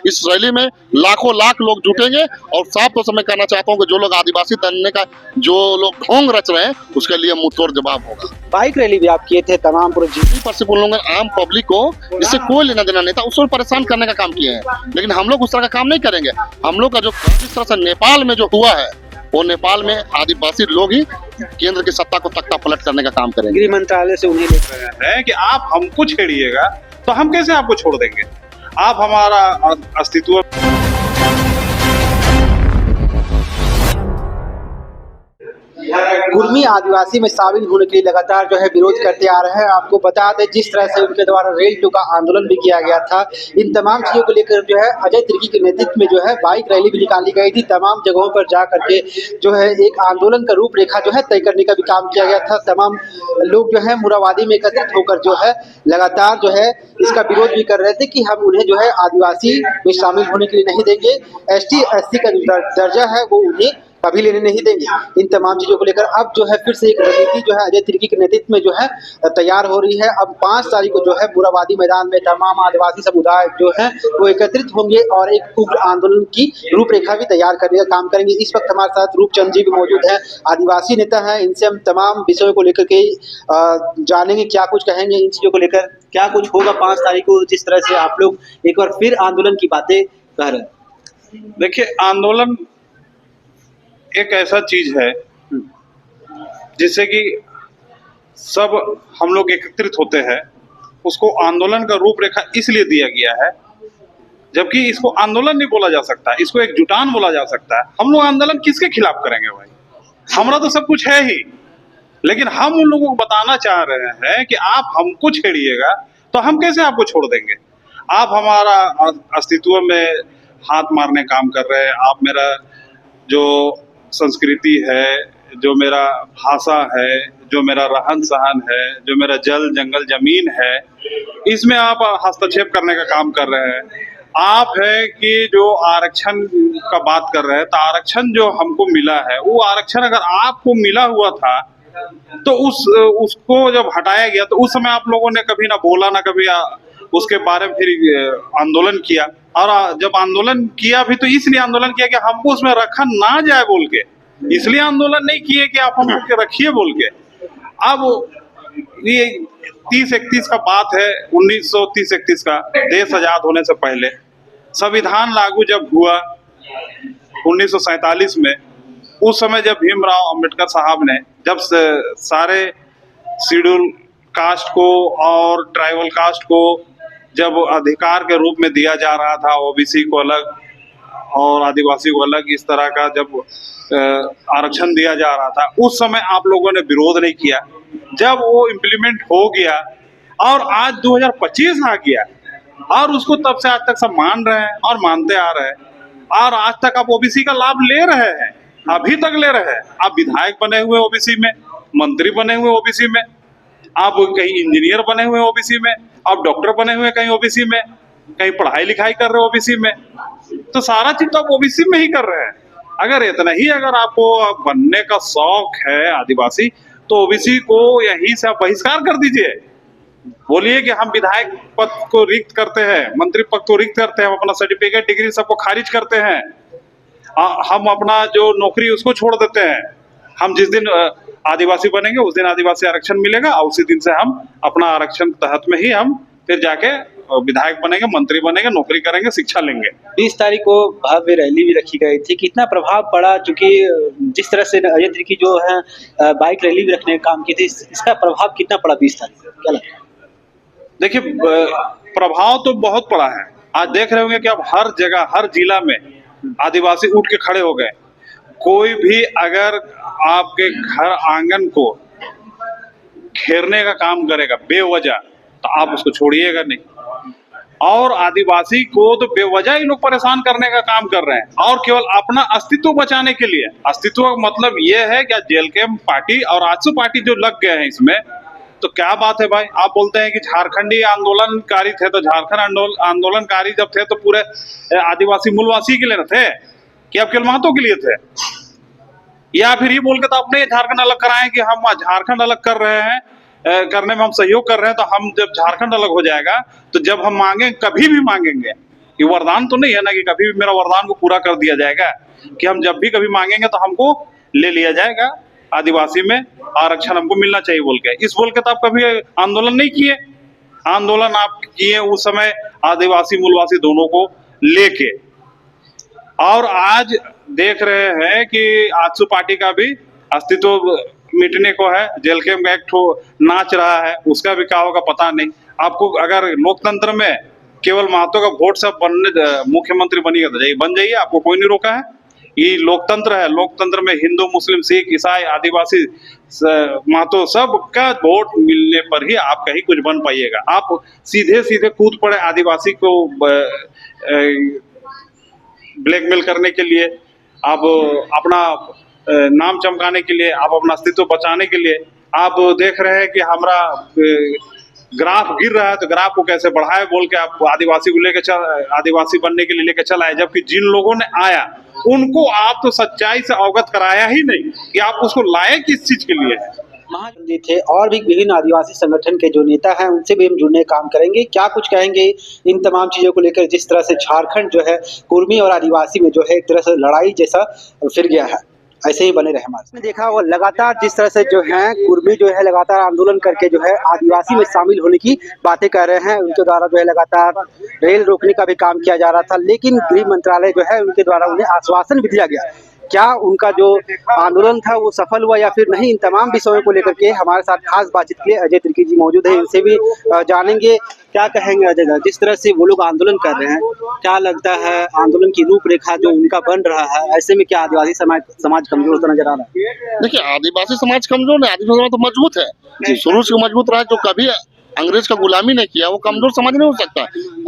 इस रैली में लाखों लाख लोग जुटेंगे और साफ तौर से मैं कहना चाहता हूँ कि जो लोग आदिवासी तनने का जो लोग ढोंग रच रहे हैं उसके लिए मुंहतोड़ जवाब होगा। बाइक रैली भी आप किए थे तमाम पूरे पर सिर्फ उन लोगों ने आम पब्लिक को इससे कोई लेना देना नहीं था, उसको परेशान करने का काम किए हैं, लेकिन हम लोग उस तरह का काम नहीं करेंगे। हम लोग का जो जिस तरह से नेपाल में जो हुआ है वो नेपाल में आदिवासी लोग ही केंद्र की सत्ता को तख्ता पलट करने का काम करेंगे। गृह मंत्रालय से उन्हें रहे हैं कि आप हमको छेड़िएगा तो हम कैसे आपको छोड़ देंगे, आप हमारा अस्तित्व। कुर्मी आदिवासी में शामिल होने के लिए लगातार जो है विरोध करते आ रहे हैं। आपको बता दें जिस तरह से उनके द्वारा रेल टू का आंदोलन भी किया गया था, इन तमाम चीजों को लेकर जो है अजय तिर्की के नेतृत्व में जो है बाइक रैली भी निकाली गई थी। तमाम जगहों पर जा करके जो है एक आंदोलन का रूपरेखा जो है तय करने का भी काम किया गया था। तमाम लोग जो है मुराबादी में एकत्रित होकर जो है लगातार जो है इसका विरोध भी कर रहे थे कि हम उन्हें जो है आदिवासी में शामिल होने के लिए नहीं देंगे, ST SC का जो दर्जा है वो उन्हें कभी लेने नहीं देंगे। इन तमाम चीजों को लेकर अब जो है फिर से एक रणनीति जो है अजय तिर्की के नेतृत्व में जो है तैयार हो रही है। अब 5 तारीख को जो है मुराबादी मैदान में तमाम आदिवासी समुदाय जो है वो एकत्रित होंगे और एक उग्र आंदोलन की रूपरेखा भी तैयार करने का काम करेंगे। इस वक्त हमारे साथ रूपचंद जी भी मौजूद है, आदिवासी नेता है, इनसे हम तमाम विषयों को लेकर के जानेंगे, क्या कुछ कहेंगे इन चीजों को लेकर, क्या कुछ होगा 5 तारीख को जिस तरह से आप लोग एक बार फिर आंदोलन की बातें कह रहे हैं। देखिए, आंदोलन एक ऐसा चीज है जिससे कि सब हम लोग एकत्रित होते हैं, उसको आंदोलन का रूपरेखा इसलिए दिया गया है, जबकि इसको आंदोलन नहीं बोला जा सकता, इसको एक जुटान बोला जा सकता है। हम लोग आंदोलन किसके खिलाफ करेंगे भाई, हमारा तो सब कुछ है ही, लेकिन हम उन लोगों को बताना चाह रहे हैं कि आप हमको छेड़िएगा तो हम कैसे आपको छोड़ देंगे, आप हमारा अस्तित्व में हाथ मारने काम कर रहे हैं, आप मेरा जो संस्कृति है, जो मेरा भाषा है, जो मेरा रहन सहन है, जो मेरा जल जंगल जमीन है, इसमें आप हस्तक्षेप करने का काम कर रहे हैं। आप है कि जो आरक्षण का बात कर रहे हैं, तो आरक्षण जो हमको मिला है वो आरक्षण अगर आपको मिला हुआ था तो उसको जब हटाया गया तो उस समय आप लोगों ने कभी ना बोला ना कभी उसके बारे में फिर आंदोलन किया, और जब आंदोलन किया भी तो इसलिए आंदोलन किया कि हमको उसमें रखा ना जाए बोल के, इसलिए आंदोलन नहीं किए कि आप हमको रखिए बोल के। अब ये 30-31 का बात है, 1930-31 का, देश आजाद होने से पहले संविधान लागू जब हुआ 1947 में, उस समय जब भीमराव अंबेडकर साहब ने जब सारे शेड्यूल कास्ट को और ट्राइबल कास्ट को जब अधिकार के रूप में दिया जा रहा था, OBC को अलग और आदिवासी को अलग, इस तरह का जब आरक्षण दिया जा रहा था, उस समय आप लोगों ने विरोध नहीं किया। जब वो इम्प्लीमेंट हो गया और आज 2025 आ गया और उसको तब से आज तक सब मान रहे हैं और मानते आ रहे हैं, और आज तक आप OBC का लाभ ले रहे हैं, अभी तक ले रहे हैं। आप विधायक बने हुए OBC में, मंत्री बने हुए OBC में, आप कहीं इंजीनियर बने हुए OBC में, आप डॉक्टर बने हुए कहीं OBC में, कहीं पढ़ाई लिखाई कर रहे हो OBC में, तो सारा चीज तो आप OBC में ही कर रहे हैं। अगर इतना ही अगर आपको बनने का शौक है आदिवासी, तो OBC को यहीं से आप बहिष्कार कर दीजिए, बोलिए कि हम विधायक पद को रिक्त करते हैं, मंत्री पद को रिक्त करते हैं, हम अपना सर्टिफिकेट डिग्री सबको खारिज करते हैं, हम अपना जो नौकरी उसको छोड़ देते हैं, हम जिस दिन आदिवासी बनेंगे उस दिन आदिवासी आरक्षण मिलेगा और उसी दिन से हम अपना आरक्षण तहत में ही हम फिर जाके विधायक बनेंगे, मंत्री बनेंगे, नौकरी करेंगे, शिक्षा लेंगे। 20 तारीख को भव्य रैली भी रखी गई थी, कितना प्रभाव पड़ा, चूंकि जिस तरह से अजय तिर्की जो है बाइक रैली भी रखने का काम की थी, इसका प्रभाव कितना पड़ा 20 तारीख को, क्या लगता है? देखिए, प्रभाव तो बहुत पड़ा है। आज देख रहे होंगे कि अब हर जगह हर जिला में आदिवासी उठ के खड़े हो गए। कोई भी अगर आपके घर आंगन को घेरने का काम करेगा बेवजह, तो आप उसको छोड़िएगा नहीं। और आदिवासी को तो बेवजह ही लोग परेशान करने का काम कर रहे हैं, और केवल अपना अस्तित्व बचाने के लिए। अस्तित्व का मतलब ये है कि JLK पार्टी और आजसू पार्टी जो लग गए हैं इसमें, तो क्या बात है भाई। आप बोलते हैं कि झारखंडी आंदोलनकारी थे, तो झारखंड आंदोलनकारी जब थे तो पूरे आदिवासी मूलवासी के लिए थे कि अब केवल महतो के लिए थे, या फिर ये बोल के तो अपने झारखंड अलग कराएं कि हम झारखंड अलग कर रहे हैं, करने में हम सहयोग कर रहे हैं, तो हम जब झारखंड अलग हो जाएगा तो जब हम मांगे कभी भी मांगेंगे ये वरदान तो नहीं है ना कि कभी भी मेरा वरदान को पूरा कर दिया जाएगा, कि हम जब भी कभी मांगेंगे तो हमको ले लिया जाएगा, आदिवासी में आरक्षण हमको मिलना चाहिए बोल के। इस बोल के तो आप कभी आंदोलन नहीं किए। आंदोलन आप किए उस समय आदिवासी मूलवासी दोनों को लेके, और आज देख रहे हैं कि आजसू पार्टी का भी अस्तित्व मिटने को है, जेल कैंप एक्ट नाच रहा है, उसका भी क्या होगा पता नहीं। आपको अगर लोकतंत्र में केवल महतो का वोट से बनने मुख्यमंत्री बनिएगा तो बन जाइए, आपको कोई नहीं रोका है। ये लोकतंत्र है, लोकतंत्र में हिंदू मुस्लिम सिख ईसाई आदिवासी महतो सबका वोट मिलने पर ही आप कहीं कुछ बन पाइएगा। आप सीधे सीधे कूद पड़े आदिवासी को ब्लैकमेल करने के लिए, आप अपना नाम चमकाने के लिए, आप अपना अस्तित्व बचाने के लिए, आप देख रहे हैं कि हमारा ग्राफ गिर रहा है तो ग्राफ को कैसे बढ़ाए बोल के आप आदिवासी को लेकर आदिवासी बनने के लिए लेकर चल आए, जबकि जिन लोगों ने आया उनको आप तो सच्चाई से अवगत कराया ही नहीं कि आप उसको लाए किस चीज के लिए है। महाजन थे और भी विभिन्न आदिवासी संगठन के जो नेता हैं उनसे भी हम जुड़ने का काम करेंगे। क्या कुछ कहेंगे इन तमाम चीजों को लेकर, जिस तरह से झारखंड जो है कुर्मी और आदिवासी में जो है एक तरह से लड़ाई जैसा फिर गया है। ऐसे ही बने रहे हमारे। देखा वो लगातार जिस तरह से जो है कुर्मी जो है लगातार आंदोलन करके जो है आदिवासी में शामिल होने की बातें कर रहे हैं। उनके द्वारा जो है लगातार रेल रोकने का भी काम किया जा रहा था, लेकिन गृह मंत्रालय जो है उनके द्वारा उन्हें आश्वासन भी दिया गया। क्या उनका जो आंदोलन था वो सफल हुआ या फिर नहीं, इन तमाम विषयों को लेकर के हमारे साथ खास बातचीत के लिए अजय तिर्की जी मौजूद है, इनसे भी जानेंगे क्या कहेंगे। अजय, जिस तरह से वो लोग आंदोलन कर रहे हैं, क्या लगता है आंदोलन की रूपरेखा जो उनका बन रहा है, ऐसे में क्या आदिवासी समाज कमजोर होता नजर आ रहा है? देखिए, आदिवासी समाज कमजोर है, आदिवासी समाज तो मजबूत है, शुरू से मजबूत रहा है। जो कभी अंग्रेज का गुलामी नहीं किया वो कमजोर समाज नहीं हो सकता।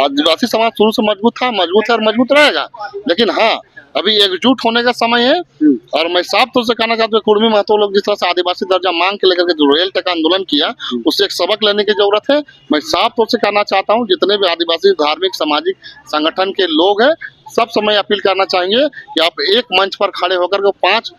आदिवासी समाज शुरू से मजबूत था, मजबूत है और मजबूत रहेगा। लेकिन हाँ, अभी एकजुट होने का समय है। और मैं साफ तौर से कहना चाहता हूँ कुर्मी महतो लोग जिस तरह से आदिवासी दर्जा मांग के लेकर के जो रेल तक आंदोलन किया, उससे एक सबक लेने की जरूरत है। मैं साफ तौर से कहना चाहता हूँ जितने भी आदिवासी धार्मिक सामाजिक संगठन के लोग हैं, सब समय अपील करना चाहेंगे कि आप एक मंच पर खड़े होकर के 5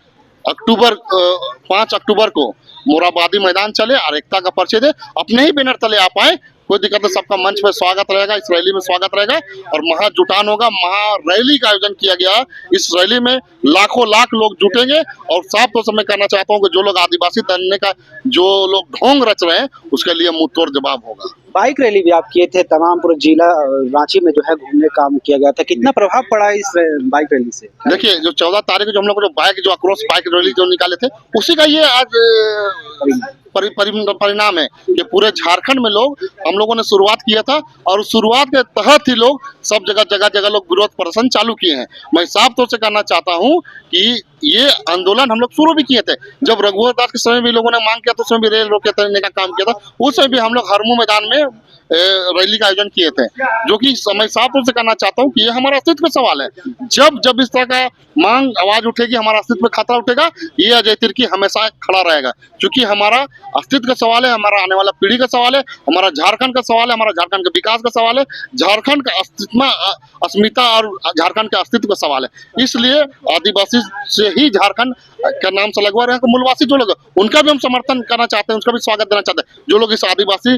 अक्टूबर को मोराबादी मैदान चले और एकता का परिचय दे। अपने ही बैनर तले आप आए, कोई दिक्कत नहीं, सबका मंच पे स्वागत रहेगा, इस रैली में स्वागत रहेगा। और महा जुटान होगा, महा रैली का आयोजन किया गया है। इस रैली में लाखों लाख लोग जुटेंगे। और साफ तौर से मैं कहना चाहता हूँ कि जो लोग आदिवासी बनने का जो लोग ढोंग रच रहे हैं उसके लिए मुंह तोड़ जवाब होगा। बाइक रैली भी आप किए थे, तमाम पूरे जिला रांची में जो है घूमने का काम किया गया था, कितना प्रभाव पड़ा इस बाइक रैली से? देखिए, जो 14 तारीख को जो हम लोग जो आक्रोश बाइक रैली जो निकाले थे, उसी का ये आज परिणाम है कि पूरे झारखंड में लोग हम लोगों ने शुरुआत किया था और उस शुरुआत के तहत ही लोग सब जगह लोग विरोध प्रदर्शन चालू किए हैं। मैं साफ तौर से कहना चाहता हूं कि ये आंदोलन हम लोग शुरू भी किए थे। जब रघुवर दास के समय भी लोगों ने मांग किया तो उसमें भी रेल रोके तोड़ने का काम किया था, उस समय भी हम लोग हरमू मैदान में रैली का आयोजन किए थे। जो कि मैं साफ तौर से कहना चाहता हूँ कि ये हमारा अस्तित्व का सवाल है। जब इस तरह का मांग आवाज उठेगी, हमारा अस्तित्व में खतरा उठेगा, ये अजय तिर्की हमेशा खड़ा रहेगा। क्योंकि हमारा अस्तित्व का सवाल है, हमारा आने वाला पीढ़ी का सवाल है, हमारा झारखंड का सवाल है, हमारा झारखंड के विकास का सवाल है, झारखंड का अस्मिता और झारखंड के अस्तित्व का सवाल है। इसलिए आदिवासी से ही झारखंड का नाम से लगवा रहे हैं। मूलवासी जो लोग उनका भी हम समर्थन करना चाहते हैं, उनका भी स्वागत देना चाहते हैं। जो लोग इस आदिवासी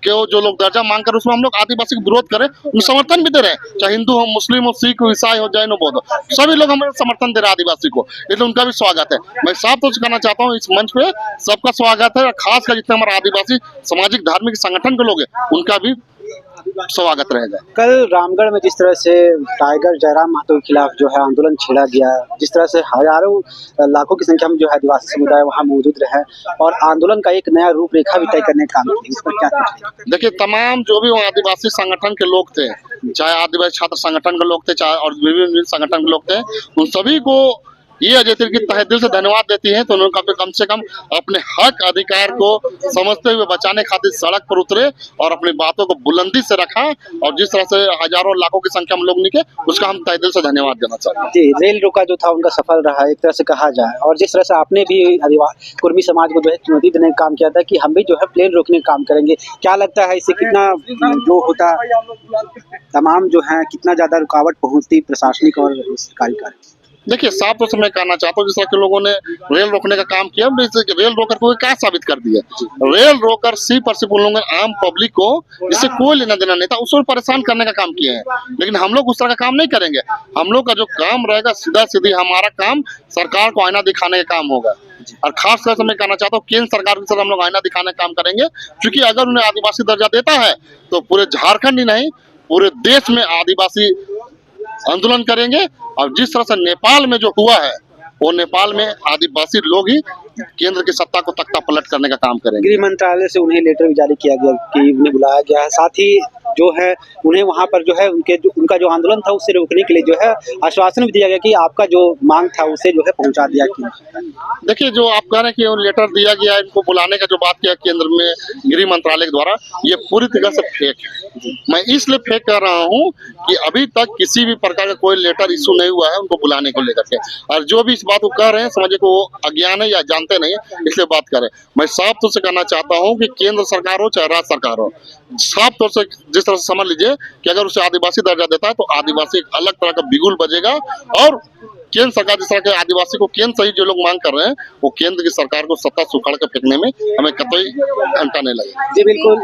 के जो लोग दर्जा मांग कर उसमें हम लोग आदिवासी का विरोध करें, उनको समर्थन भी दे रहे हैं, चाहे हिंदू हो, मुस्लिम हो, सिख हो, ईसाई हो, जैन हो, बौद्ध हो, सभी लोग हमें समर्थन दे रहे हैं आदिवासी को, इसलिए उनका भी स्वागत है। मैं साफ तौर से कहना चाहता हूँ इस मंच पे सबका स्वागत है, खासकर जितने हमारे आदिवासी सामाजिक धार्मिक संगठन के लोग हैं उनका भी स्वागत रहेगा। कल रामगढ़ में जिस तरह से टाइगर जयराम महतो के खिलाफ जो है आंदोलन छेड़ा गया, जिस तरह से हजारों लाखों की संख्या में जो है आदिवासी समुदाय वहां मौजूद रहे और आंदोलन का एक नया रूपरेखा भी तय करने का काम किया, इस पर क्या कहेंगे? देखिए, तमाम जो भी वहाँ आदिवासी संगठन के लोग थे, चाहे आदिवासी छात्र संगठन के लोग थे, चाहे और विभिन्न संगठन के लोग थे, उन सभी को ये अजय तिर्की तहे दिल से धन्यवाद देती है। तो उन्होंने कम से कम अपने हक अधिकार को समझते हुए बचाने खातिर सड़क पर उतरे और अपनी बातों को बुलंदी से रखा। और जिस तरह से हजारों लाखों की संख्या में लोग निकले, उसका हम तहे दिल से धन्यवाद देना चाहते हैं। जी, रेल रोका जो था उनका सफल रहा एक तरह से कहा जाए। और जिस तरह से आपने भी कुर्मी समाज को जो है चुनौती देने का काम किया था कि हम भी जो है प्लेन रोकने का काम करेंगे, क्या लगता है इससे कितना जो होता तमाम जो है कितना ज्यादा रुकावट पहुंचती प्रशासनिक और सरकारी कार्य? देखिए साफ तौर से मैं कहना चाहता हूँ जिस तरह के लोगों ने रेल रोकने का काम किया, रेल रोकर को क्या साबित कर दिया। रेल रोकर सिर्फ और सिर्फ उन लोगों ने आम पब्लिक को इससे कोई लेना देना नहीं था, उसको परेशान करने का काम किए हैं। लेकिन हम लोग उस तरह का काम नहीं करेंगे। हम लोग का जो काम रहेगा सीधा सीधी हमारा काम सरकार को आईना दिखाने का काम होगा। और खास तौर से मैं कहना चाहता हूँ केंद्र सरकार के साथ हम लोग आईना दिखाने का काम करेंगे, क्योंकि अगर उन्हें आदिवासी दर्जा देता है तो पूरे झारखंड ही नहीं पूरे देश में आदिवासी आंदोलन करेंगे। और जिस तरह से नेपाल में जो हुआ है वो नेपाल में आदिवासी लोग ही केंद्र की सत्ता को तख्ता पलट करने का काम करेंगे। गृह मंत्रालय से उन्हें लेटर भी जारी किया गया कि उन्हें बुलाया गया है, साथ ही जो है उन्हें वहां पर जो है उनका जो आंदोलन था उससे रोकने के लिए जो है आश्वासन भी दिया गया कि आपका जो मांग था उसे जो है पहुंचा दिया कि देखिए जो आप कह रहे हैं कि लेटर दिया गया है इनको बुलाने का जो बात किया केंद्र में गृह मंत्रालय के द्वारा, ये पूरी तरह से फेक है। मैं इसलिए फेक कर रहा हूँ कि अभी तक किसी भी प्रकार का कोई लेटर इशू नहीं हुआ है उनको बुलाने को लेकर के। और जो भी इस बात को कह रहे हैं समझे को वो अज्ञान है या जानते नहीं है, इसलिए बात कर रहे हैं। मैं साफ तौर से कहना चाहता हूँ कि केंद्र सरकार हो चाहे राज्य सरकार हो, साफ तौर से जिस तरह से समझ लीजिए कि अगर उसे आदिवासी दर्जा देता है तो आदिवासी एक अलग तरह का बिगुल बजेगा। और केंद्र सरकार जिस तरह के आदिवासी को केंद्र सही जो लोग मांग कर रहे हैं वो केंद्र की सरकार को सत्ता से उखाड़ कर फेंकने में हमें कतई घंटा नहीं लगेगा। जी बिल्कुल।